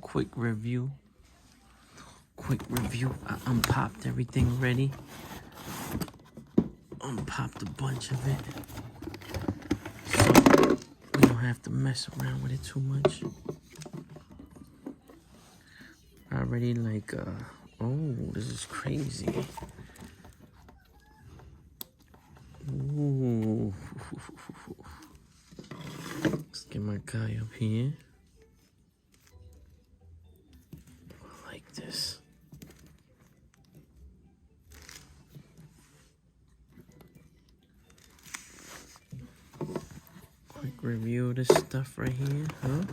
quick review. I unpopped everything ready. Unpopped a bunch of it. So we don't have to mess around with it too much. Already like, oh, this is crazy. Ooh. Let's get my guy up here. Like this. Quick review of this stuff right here, huh?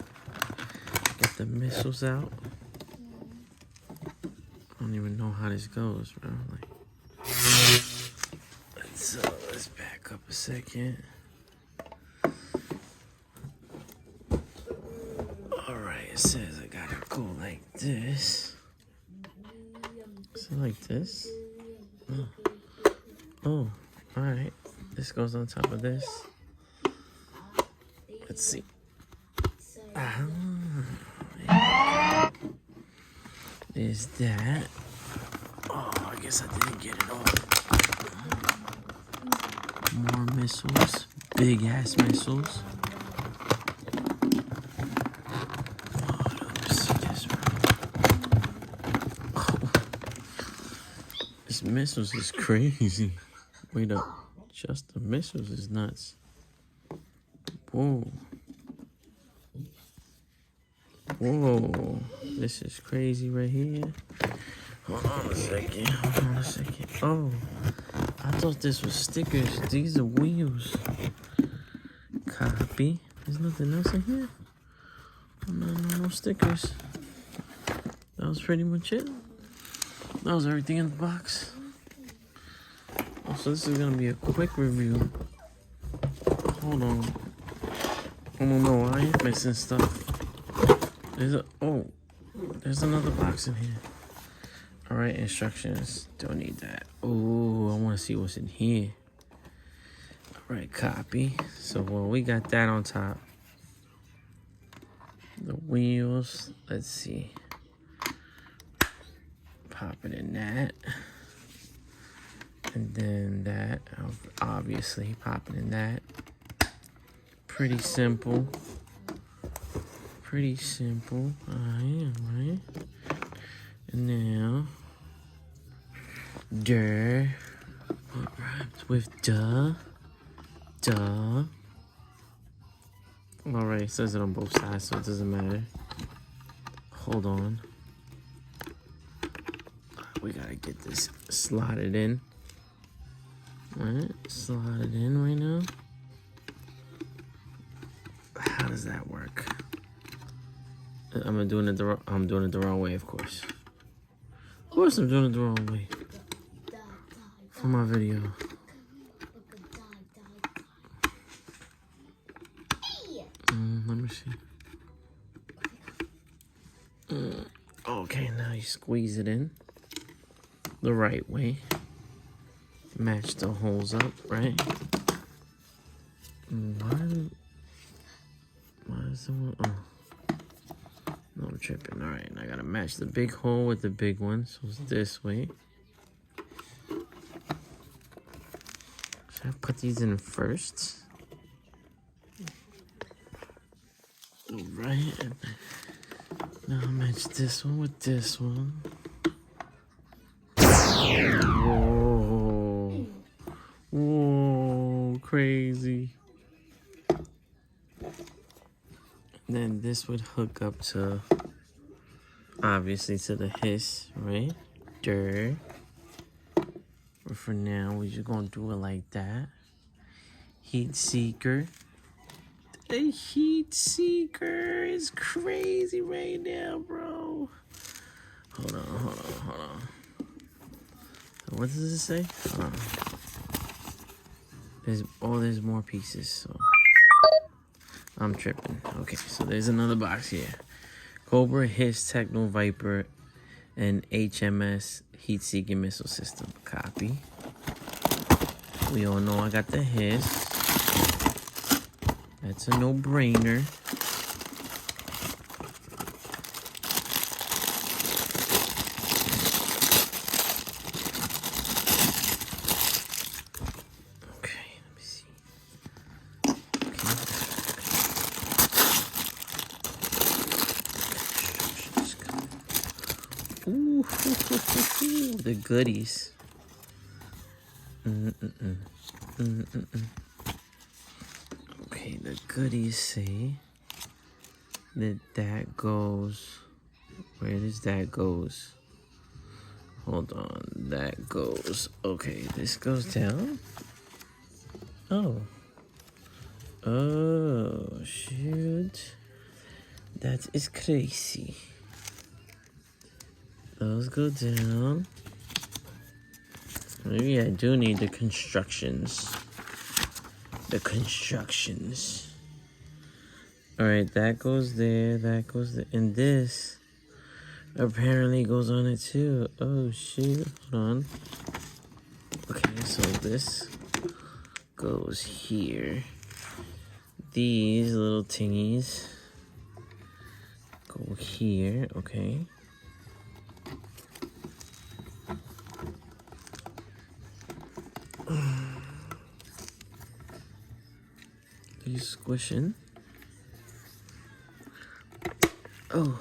Get the missiles out. I don't even know how this goes, bro. Like, let's back up a second. Alright, it says I gotta go like this. Is it like this? Oh, alright. This goes on top of this. Let's see. There's that. Oh, I guess I didn't get it all. More missiles. Big ass missiles. Oh, let me see this. Oh. This missiles is crazy. Wait up. Just the missiles is nuts. Whoa. Whoa. This is crazy right here. Hold on a second. Oh, I thought this was stickers. These are wheels. Copy. There's nothing else in here. Oh, no stickers. That was pretty much it. That was everything in the box. Oh, so this is gonna be a quick review. Hold on. I don't know why I'm missing stuff. There's another box in here. All right, instructions. Don't need that. Oh, I want to see what's in here. All right, copy. So, well, we got that on top. The wheels. Let's see. Pop it in that. And then that. Obviously, pop it in that. Pretty simple. Pretty simple. Alright. And now, what rhymes with duh? Alright, it says it on both sides, so it doesn't matter. Hold on. We gotta get this slotted in. Alright, slot it in right now. How does that work? I'm doing it the wrong way, of course. Of course I'm doing it the wrong way. For my video. Let me see. Okay, now you squeeze it in the right way. Match the holes up, right? Why is the one? Oh. No, I'm tripping. All right, and I gotta match the big hole with the big one, so it's this way. Should I put these in first? All right. Now I'll match this one with this one. Whoa. Whoa, crazy. Then this would hook up to, obviously, to the hiss, right? But for now, we're just gonna do it like that. Heat seeker. The heat seeker is crazy right now, bro. Hold on. What does it say? There's more pieces, so I'm tripping. Okay, so there's another box here. Cobra, Hiss, Techno Viper, and HMS heat-seeking missile system. Copy. We all know I got the Hiss. That's a no-brainer. The goodies. Okay, the goodies say that goes. Where does that goes? Hold on, that goes. Okay, this goes down. Oh. Oh, shoot. That is crazy. Those go down. Maybe I do need the constructions. The constructions. Alright, that goes there. That goes there. And this apparently goes on it too. Oh, shoot. Hold on. Okay, so this goes here. These little tingies go here, okay. These squishing. Oh,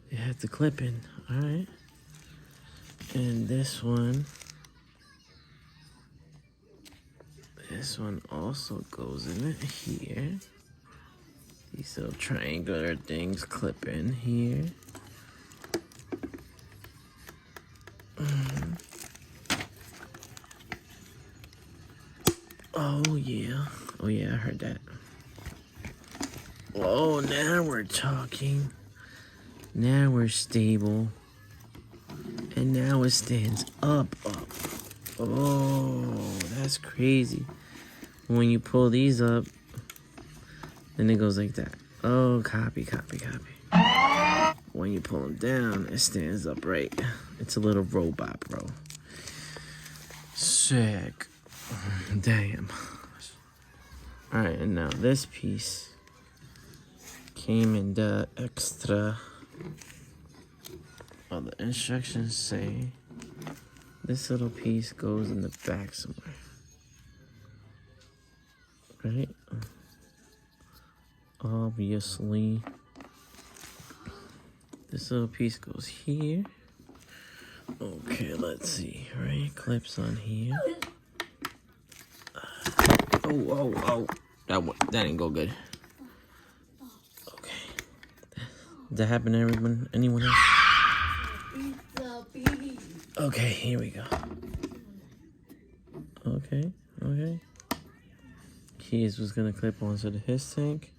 you have to clip in, alright. And this one also goes in it here. These little triangular things clip in here. Oh yeah, I heard that. Oh, now we're talking. Now we're stable. And now it stands up. Oh, that's crazy. When you pull these up, then it goes like that. Oh, copy. When you pull them down, it stands upright. It's a little robot, bro. Sick. Damn. Alright, and now this piece came in the extra. Well, the instructions say this little piece goes in the back somewhere. Right? Obviously. This little piece goes here. Okay, let's see. Right? Clips on here. Oh. That didn't go good. Okay. Did that happen to everyone? Anyone else? Okay, here we go. Okay. Keys was gonna clip onto the his tank.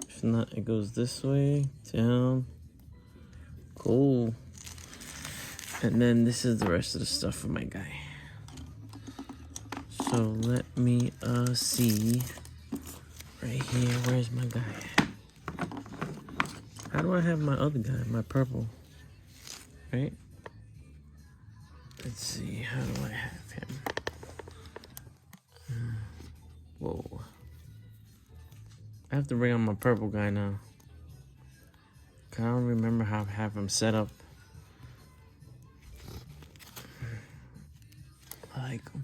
If not, it goes this way, down. Cool. And then this is the rest of the stuff for my guy. So let me see. Right here, where's my guy? How do I have my other guy, my purple? Right? Let's see, how do I have him? Whoa. I have to bring on my purple guy now. I don't remember how I have him set up. I like him.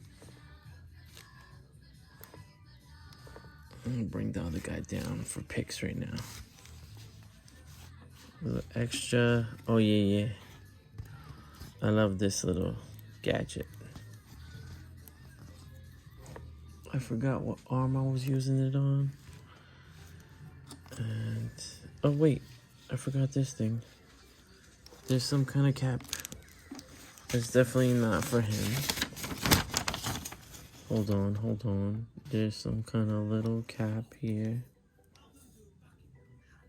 I'm gonna bring the other guy down for pics right now. A little extra. Oh, yeah. I love this little gadget. I forgot what arm I was using it on. And, oh wait, I forgot this thing. There's some kind of cap. It's definitely not for him. Hold on. There's some kind of little cap here.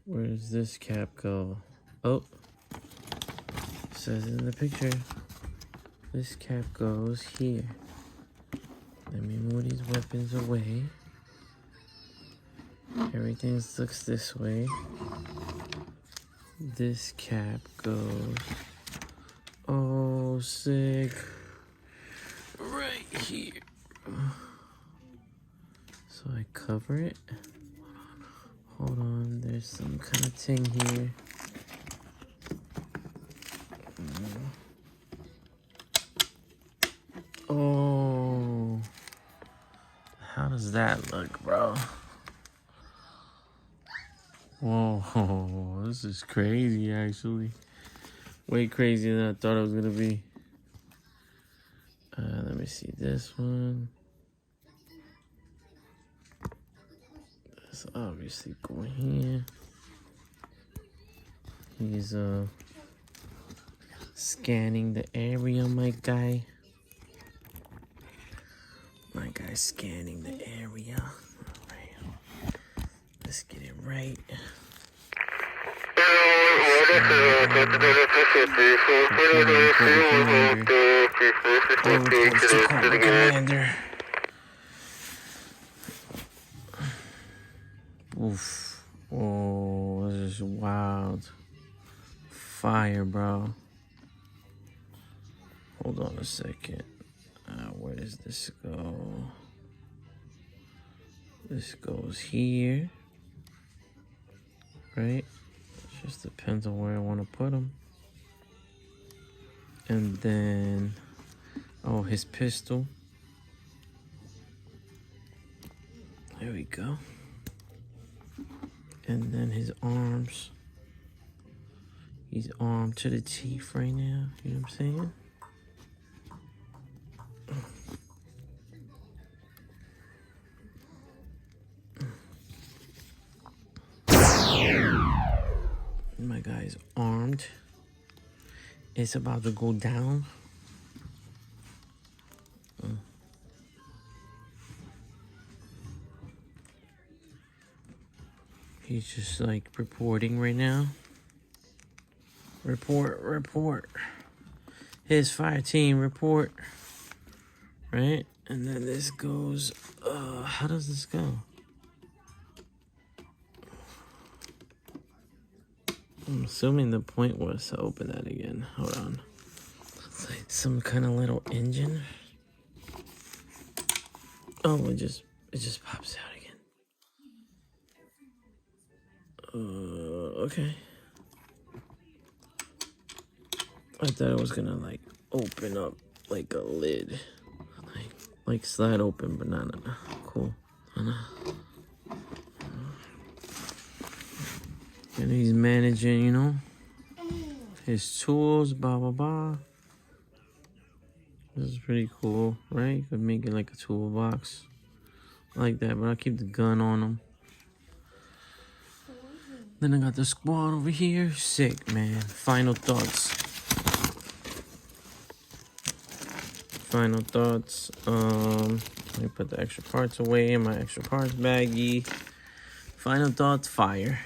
Where does this cap go? Oh, it says in the picture. This cap goes here. Let me move these weapons away. Everything looks this way. This cap goes. Oh, sick. Right here. So I cover it. Hold on, there's some kind of thing here. Oh, how does that look, bro? Whoa, this is crazy, actually. Way crazier than I thought it was gonna be. Let me see this one. That's obviously going here. He's scanning the area, my guy. My guy's scanning the area. Alright. Let's get it right. Cobra Commander. Oof. Oh, this is wild. Fire, bro. Hold on a second. Where does this go? This goes here. Right? It just depends on where I want to put them. And then, oh, his pistol. There we go. And then his arms. He's armed to the teeth right now. You know what I'm saying? My guy's armed. It's about to go down. He's just like reporting right now. Report. His fire team report. Right? And then this goes, how does this go? I'm assuming the point was to open that again. Hold on. It's like some kind of little engine. Oh, it just pops out again. Okay. I thought it was gonna like open up like a lid. Like slide open, but no. Cool. And he's managing, you know, his tools, blah. This is pretty cool, right? You could make it like a toolbox. I like that, but I'll keep the gun on him. Then I got the squad over here. Sick, man. Final thoughts. Let me put the extra parts away in my extra parts baggie. Final thoughts, fire.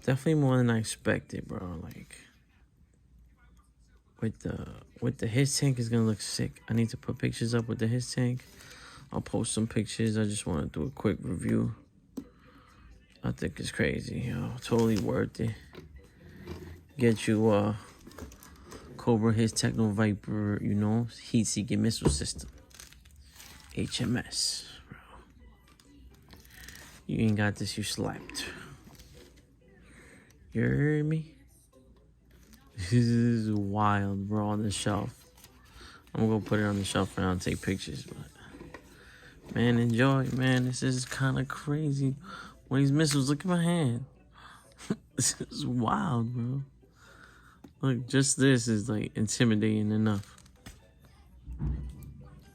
Definitely more than I expected, bro. Like with the his tank is gonna look sick. I need to put pictures up with the his tank. I'll post some pictures. I just want to do a quick review. I think it's crazy, yo. Totally worth it. Get you Cobra, his Techno Viper, you know, heat-seeking missile system. HMS, bro. You ain't got this, you slept. You heard me? This is wild, bro, on the shelf. I'm gonna put it on the shelf for now and take pictures, but man, enjoy, man. This is kind of crazy. When these missiles, look at my hand. This is wild, bro. Look, just this is like intimidating enough.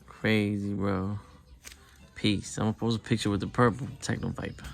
Crazy, bro. Peace. I'm gonna post a picture with the purple Techno Viper.